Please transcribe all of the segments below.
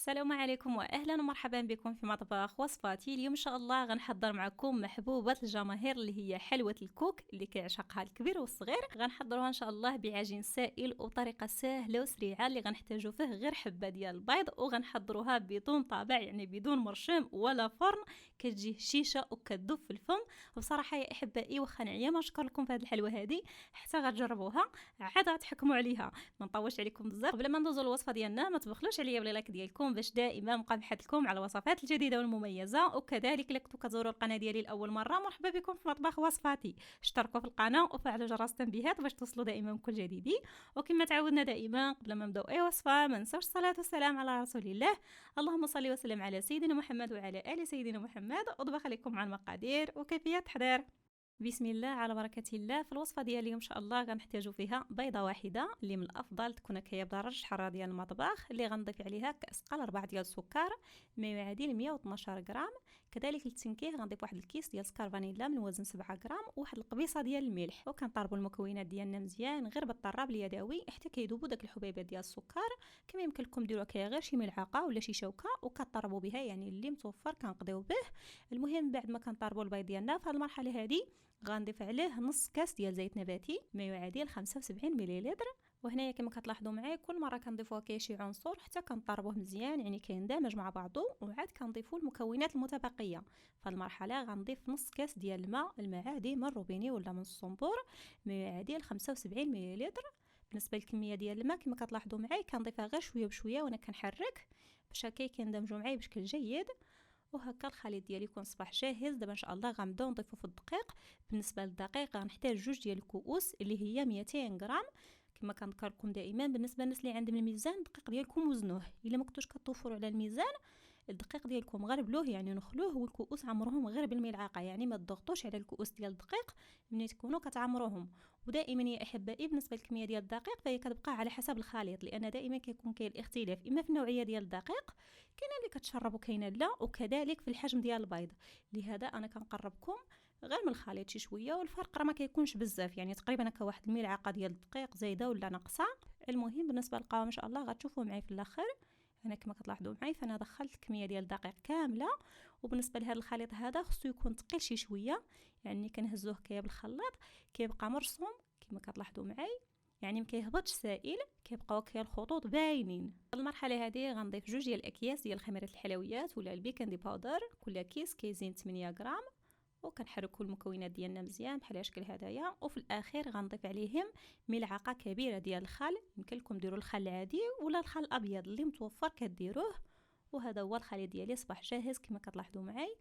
السلام عليكم واهلا ومرحبا بكم في مطبخ وصفاتي. اليوم ان شاء الله غنحضر معكم محبوبه الجماهير اللي هي حلوه الكوك اللي كيعشقها الكبير والصغير. غنحضروها ان شاء الله بعجين سائل وبطريقه سهله وسريعه اللي غنحتاجو فيه غير حبه ديال البيض، وغنحضروها بدون طابع يعني بدون مرشم ولا فرن، كتجي هشيشه وكتذوب في الفم. وبصراحه يا احبائي واخا نعيا ما نشكر لكم في هذه الحلوه هذه حتى غتجربوها عاد غتحكموا عليها. ما نطولش عليكم بزاف، قبل ما ندوزو الوصفه ديالنا ما تبخلوش عليا بلا لايك ديالكم باش دائما نبقى نبحث على الوصفات الجديده والمميزه. وكذلك الا كنتو كتزوروا القناه ديالي لاول مره، مرحبا بكم في مطبخ وصفاتي. اشتركوا في القناه وفعلوا جرس التنبيهات باش توصلوا دائما بكل جديد. وكما تعودنا دائما قبل ما نبداو اي وصفه ما ننساوش الصلاه والسلام على رسول الله. اللهم صل وسلم على سيدنا محمد وعلى ال سيدنا محمد. اطبخ عليكم مع المقادير وكيفيه التحضير. بسم الله على بركة الله. في الوصفة ديال اليوم ان شاء الله غنحتاجو فيها بيضة واحدة اللي من الافضل تكون هكايا بدرجة الحرارة ديال المطبخ، اللي غنضيف عليها كاس قال 4 ديال السكر ما يعادل 112 غرام. كذلك للتنكيه غنضيف واحد الكيس ديال سكر فانيلا من وزن 7 غرام وواحد القبيصه ديال الملح. وكنطربوا المكونات ديالنا مزيان غير بالطراب اليدوي حتى كيذوبوا داك الحبيبات ديال السكر. كما يمكن لكم ديروا هكايا غير شي ملعقه ولا شي شوكه وكطربوا بها، يعني اللي متوفر كنقضيو به. المهم بعد ما كنطربوا البيض ديالنا في هذه المرحله هذه غنضيف عليه نص كاس ديال زيت نباتي ما يعادل 75 مليلتر. وهنايا كما كتلاحظوا معايا كل مره كنضيفوا هكايا شي عنصر حتى كنطربوه مزيان، يعني كيندمج مع بعضه. وعاد كنضيفوا المكونات المتبقيه. في المرحله غنضيف نص كاس ديال الماء عادي من الروبيني ولا من الصنبور ما يعادل 75 مليلتر. بالنسبه للكميه ديال الماء كما كتلاحظوا معايا كنضيفها غير شويه بشويه وانا كنحرك باش هكا كيندمجوا معايا بشكل جيد. وهكا الخليط ديالي يكون صباح جاهز. دابا ان شاء الله غنبداو نضيفو في الدقيق. بالنسبه للدقيق غنحتاج 2 ديال الكؤوس اللي هي 200 غرام. كما كنذكر لكم دائما بالنسبه للناس اللي عندهم الميزان الدقيق ديالكم وزنوه، الا ما كنتوش كتوفروا على الميزان الدقيق ديالكم غربلوه يعني نخلوه، والكؤوس عمروهم غير بالملعقه، يعني ما تضغطوش على الكؤوس ديال الدقيق ملي تكونوا كتعمروهم. ودائما يا احبائي بالنسبه للكميه ديال الدقيق فهي كتبقى على حسب الخليط، لان دائما كيكون كاين الاختلاف اما في النوعيه ديال الدقيق، كاينه اللي كتشرب وكاينه لا، وكذلك في الحجم ديال البيض. لهذا انا كنقربكم غير من الخليط شي شويه، والفرق راه ما كيكونش بزاف، يعني تقريبا هكا واحد الملعقه ديال الدقيق زايده ولا ناقصه. المهم بالنسبه للقوام ان شاء الله غتشوفوا معي في الاخر. هنا كما كتلاحظوا معي فانا دخلت الكميه ديال الدقيق كامله. وبالنسبه لهذا الخليط هذا خصو يكون ثقيل شي شويه، يعني كنهزوه كيا بالخلاط كيبقى مرسوم كما كتلاحظوا معي، يعني ما كيهبطش سائل، كيبقاو كيا الخطوط باينين. المرحله هذه غنضيف 2 ديال الاكياس ديال خميره الحلويات ولا البيكنج باودر، كل كيس كيزين 8 غرام. وكنحركوا المكونات ديالنا مزيان بحال هالشكل هدايا. وفي الاخير غنضيف عليهم ملعقه كبيره ديال الخل، يمكن لكم ديروا الخل العادي ولا الخل الابيض اللي متوفر كديروه. وهذا هو الخليط ديالي صباح جاهز كما كتلاحظوا معي.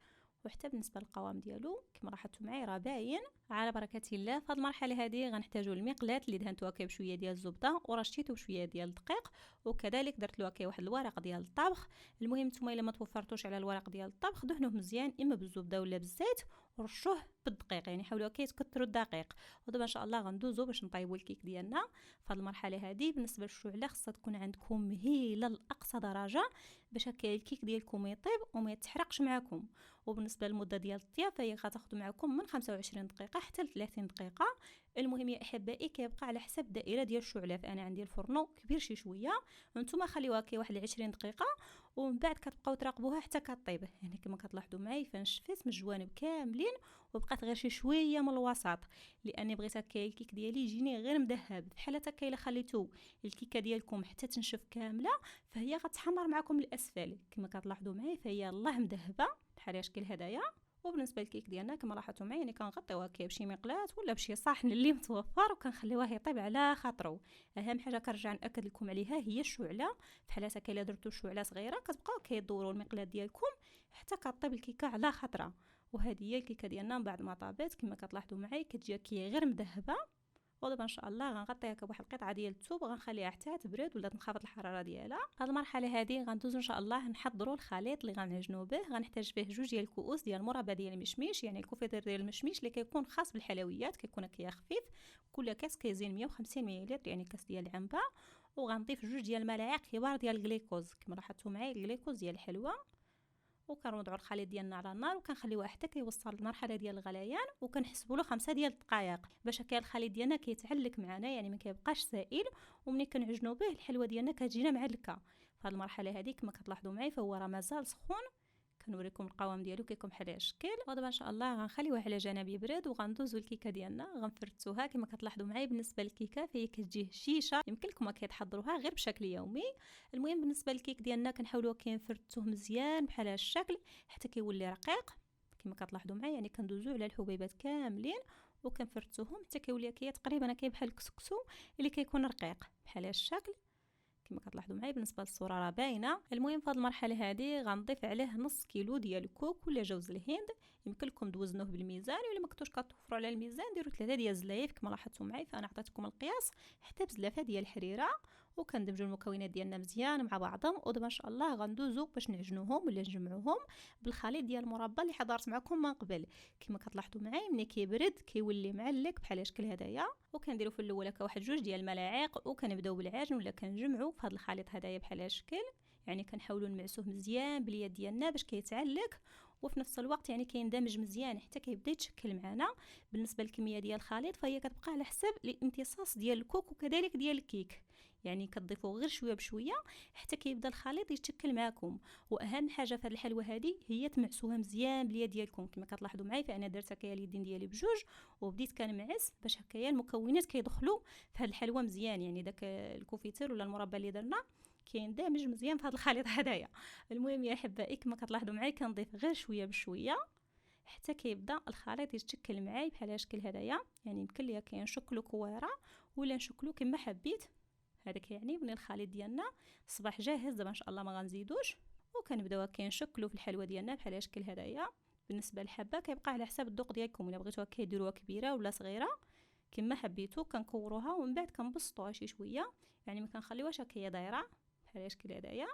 وحتى بالنسبه للقوام ديالو كما لاحظتوا معي راه باين على بركه الله. في هذه المرحله هذه غنحتاجوا المقلاة اللي دهنتوها كي بشويه ديال الزبده ورشيتو بشويه ديال الدقيق، وكذلك درت له كي واحد الورق ديال الطبخ. المهم نتوما الا ما توفرتوش على الورق ديال الطبخ دهنوه مزيان اما بالزبده ولا بالزيت ورشوه بالدقيق، يعني حاولوا كي تكثروا الدقيق. ودابا ان شاء الله غندوزو باش نطيبوا الكيك ديالنا. في هذه المرحله هذه بالنسبه للشعله خصها تكون عندكم مهيله لاقصى درجه باش هكا الكيك ديالكم يطيب وما يتحرقش معكم. وبالنسبه للمده ديال الطياب فهي غتاخذ معكم من 25 دقيقه حتى ل 30 دقيقه. المهم يا احبائي كيبقى على حسب الدائره ديال الشعله، فانا عندي الفرن كبير شي شويه، نتوما خليوها كي واحد 20 دقيقه ومن بعد كتبقاو تراقبوها حتى كطيب. يعني كما كتلاحظوا معي فنشفيت من الجوانب كاملين وبقات غير شي شويه من الوسط، لاني بغيت هكا الكيك ديالي يجيني غير مذهب. بحال هكا الا خليتو الكيكه ديالكم حتى تنشف كامله فهي غتحمر معكم الاسفل. كما كتلاحظوا معي فهي الله مذهبه بحال هالشكل هدايا. وبالنسبه للكيك ديالنا كما لاحظتوا معي يعني كنغطيوها كي بشي مقلاة ولا بشي صحن اللي متوفر وكنخليوه يطيب على خاطرو. اهم حاجه كنرجع ناكد لكم عليها هي الشعله. بحال هكا الا درتو شعله صغيره كتبقاو كيدوروا المقلاة ديالكم حتى كطيب الكيكه على خاطرها. وهذه هي الكيكه ديالنا بعد ما طابت كما كتلاحظوا معي كتجي كي غير مذهبه. ودابا ان شاء الله غنغطيها بواحد القطعه ديال الثوب وغنخليها حتى تبرد ولا تنخفض الحراره ديالها. هاد المرحله هذه غندوزو ان شاء الله نحضروا الخليط اللي غنعجنوا به. غنحتاج فيه 2 ديال الكؤوس ديال المربى ديال المشميش، يعني الكوفيتير ديال المشميش اللي كيكون خاص بالحلويات كيكون هكايا خفيف. كل كاس كيزين 150 ملل يعني كاس ديال العنبه. وغنضيف 2 ديال الملاعق كبار ديال الجليكوز، كما لاحظتوا معي الجليكوز ديال الحلوه. وكنوضعوا الخليط ديالنا على النار وكنخليوه حتى كيوصل للمرحله ديال الغليان، وكنحسبوا له 5 ديال الدقائق باش هكا الخليط ديالنا كيتعلك معنا، يعني ما كيبقاش سائل. وملي كنعجنوا به الحلوه ديالنا كتجينا معلكه. في هذه المرحله هذه كما كتلاحظوا معي فهو راه مازال سخون. كنوريكم القوام ديالو كيكون بحال هذا الشكل. ودابا ان شاء الله غنخليوه على جنب يبرد وغندوزو الكيكه ديالنا غنفرتوها. كما كتلاحظوا معي بالنسبه للكيكه فهي كتجي هشيشه، يمكن لكم كتحضروها غير بشكل يومي. المهم بالنسبه للكيك ديالنا كنحاولوا كنفرتوه مزيان بحال هذا الشكل حتى كيولي رقيق. كما كتلاحظوا معي يعني كندوزو على الحبيبات كاملين وكنفرتوهم حتى كيولي تقريبا بحال الكسكسو اللي كيكون رقيق بحال هذا الشكل. كما كتلاحظوا معي بالنسبه للصوره راه باينه. المهم في هذه المرحله هذه غنضيف عليه نص كيلو ديال الكوك ولا جوز الهند. يمكن لكم توزنوه بالميزان، ولا ما كنتوش كتوفروا على الميزان ديروا 3 ديال الزلايف كما لاحظتوا معي. فانا عطيتكم القياس حتى بزلافه ديال الحريره. وكندمجوا المكونات ديالنا مزيان مع بعضهم. ودابا ان شاء الله غندوزو باش نعجنوهم ولا نجمعوهم بالخليط ديال المربى اللي حضرت معكم من قبل. كما كتلاحظوا معي ملي كيبرد كيولي معلك بحال الشكل هدايا. وكنديروا في الاول هكا واحد 2 ديال الملاعق وكنبداو بالعجن ولا كنجمعوا في هذا الخليط هدايا بحال الشكل. يعني كنحاولوا نمعسوه مزيان باليد ديالنا باش كيتعلق وفي نفس الوقت يعني كيندمج مزيان حتى كيبدا يتشكل معنا. بالنسبه للكميه ديال الخليط فهي كتبقى على حساب الامتصاص ديال الكوك وكذلك ديال الكيك. يعني كتضيفوه غير شويه بشويه حتى كيبدا الخليط يتشكل معكم. واهم حاجه في هذه الحلوه هذه هي تمعسوها مزيان باليد ديالكم. كما كتلاحظوا معي فانا درت هكايا اليدين ديالي بجوج وبديت كنمعس باش هكايا المكونات كيدخلوا في هذه الحلوه مزيان. يعني داك الكوفيتير ولا المربى اللي درنا كيندمج مزيان في هذا الخليط هدايا. المهم يا احبائي كما كتلاحظوا معي كنضيف غير شويه بشويه حتى كيبدا الخليط يتشكل معي بحال هالشكل هدايا. يعني يمكن ليا كنشكلو كويره ولا نشكلو كما حبيت. هذاك يعني من الخليط ديالنا صباح جاهز. دابا ان شاء الله ما غنزيدوش وكنبداو كنشكلو في الحلوه ديالنا بحال هالشكل هدايا. بالنسبه للحبه كيبقى على حساب الذوق ديالكم، الا بغيتوها كيديروها كبيره ولا صغيره كما حبيتو. كنكوروها ومن بعد كنبسطوها شي شويه، يعني ما كنخليوهاش هكايا دايره بحال الشكل هدايا.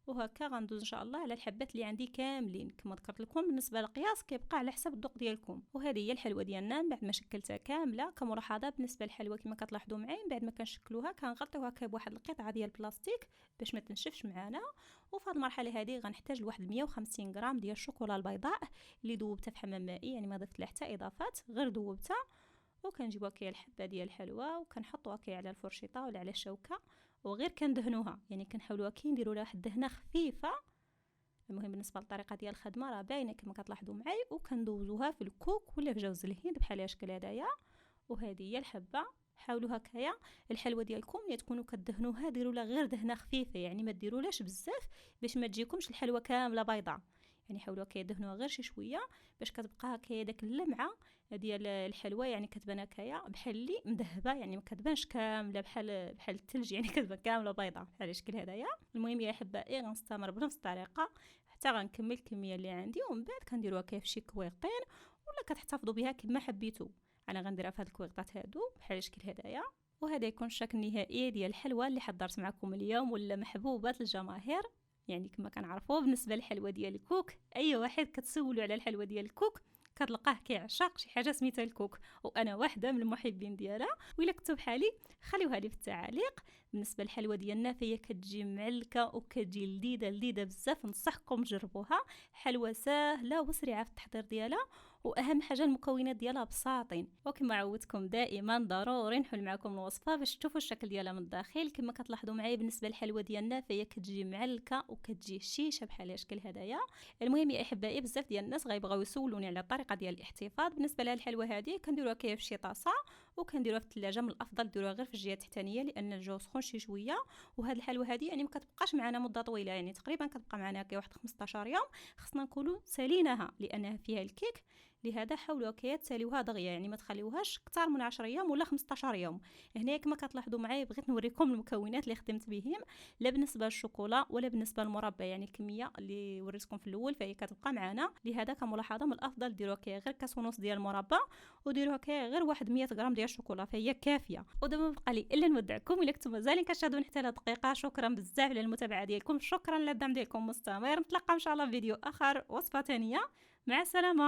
وهكا غندوز ان شاء الله على الحبات اللي عندي كاملين. كما ذكرت لكم بالنسبه للقياس كيبقى على حسب الذوق ديالكم. وهذه هي الحلوه ديالنا بعد ما شكلتها كامله. كملاحظه بالنسبه للحلوه كما كتلاحظوا معي بعد ما كنشكلوها كنغطيوها بواحد القطعه ديال البلاستيك باش ما تنشفش معنا. وفي هذه المرحله هذه غنحتاج لواحد 150 غرام ديال الشوكولا البيضاء اللي ذوبتها في حمام مائي، يعني ما ضفت لها حتى اضافات غير ذوبتها. وكنجيبوا هكايا الحبه ديال الحلوى وكنحطوها هكايا على الفرشيطه ولا على الشوكه وغير كندهنوها. يعني كنحاولوا نديروا لها واحد الدهنه خفيفه. المهم بالنسبه للطريقه ديال الخدمه راه باينه كما كتلاحظوا معي. وكندوزوها في الكوك ولا في جوز الهند بحال هالشكل هدايا. وهذه هي الحبه. حاولوا هكايا الحلوه ديالكم اللي تكونوا كدهنوها ديروا لها غير دهنه خفيفه، يعني ما ديرولاش بزاف باش ما تجيكمش الحلوه كامله بيضاء. يعني حاولوا كيدهنوها غير شي شويه باش كتبقى هكايا داك اللمعه ديال الحلوه، يعني كتبان هكايا بحال اللي مذهبه، يعني ما كتبانش كامله بحال الثلج، يعني كتبان كامله بيضاء بحال الشكل هدايا. المهم يا احبائي غنستمر بنفس الطريقه حتى غنكمل الكميه اللي عندي ومن بعد كنديروها كيف شي كويغطين ولا كتحتفظوا بها كما حبيتوا. انا غنديرها في هاد الكويغطات هادو بحال الشكل هدايا. وهذا يكون الشكل النهائي ديال الحلوه اللي حضرت معكم اليوم ولا محبوبات الجماهير. يعني كما كنعرفوا بالنسبه للحلوه ديال الكوك اي واحد كتسولوا على الحلوه ديال الكوك كتلقاه كيعشق شي حاجه سميتها الكوك، وانا واحده من المحبين ديالها. وإلا كنتو بحالي خليوها لي في التعاليق. بالنسبه للحلوه ديالنا فهي كتجي معلكه وكتجي لذيذه بزاف. نصحكم تجربوها. حلوه سهله وسريعه في التحضير ديالها، واهم حاجه المكونات ديالها بساطين. وكما عودتكم دائما ضروري نحل معكم الوصفه باش تشوفوا الشكل ديالها من الداخل. كما كتلاحظوا معايا بالنسبه للحلوه ديالنا فهي كتجي معلكه وكتجي شيشه بحال هالشكل هدايا. المهم يا احبائي بزاف ديال الناس غيبغيو يسولوني على الطريقه ديال الاحتفاظ. بالنسبه لها الحلوه هذه كنديروها كيف شي طاسه وكنديروها في الثلاجه. من الافضل ديروها غير في الجهه التحتانيه لان الجو سخون شي شويه. وهذه الحلوه هذه يعني ما كتبقاش معنا مده طويله، يعني تقريبا كتبقى معنا هكا واحد 15 يوم. خصنا نكونوا ساليناها لانها فيها الكيك، لهذا حاولوا هكايا تساليوها دغيا، يعني ما تخليوهاش اكثر من 10 ايام ولا 15 يوم. هنا كما كتلاحظوا معايا بغيت نوريكم المكونات اللي خدمت بهم، لا بالنسبه للشوكولا ولا بالنسبه للمربى. يعني الكميه اللي وريتكم في الاول فهي كتبقى معنا. لهذا كملاحظه من الافضل ديروا هكايا غير كاس ونص ديال المربى وديروا هكايا غير واحد 100 غرام ديال الشوكولا فهي كافيه. ودابا ما بقى لي الا نودعكم. الا كنتم مازالين كتشاهدوني حتى لدقيقه شكرا بزاف على المتابعه ديالكم، شكرا للدعم ديالكم مستمر. نتلاقى ان شاء الله في فيديو اخر وصفه ثانيه. مع السلامه.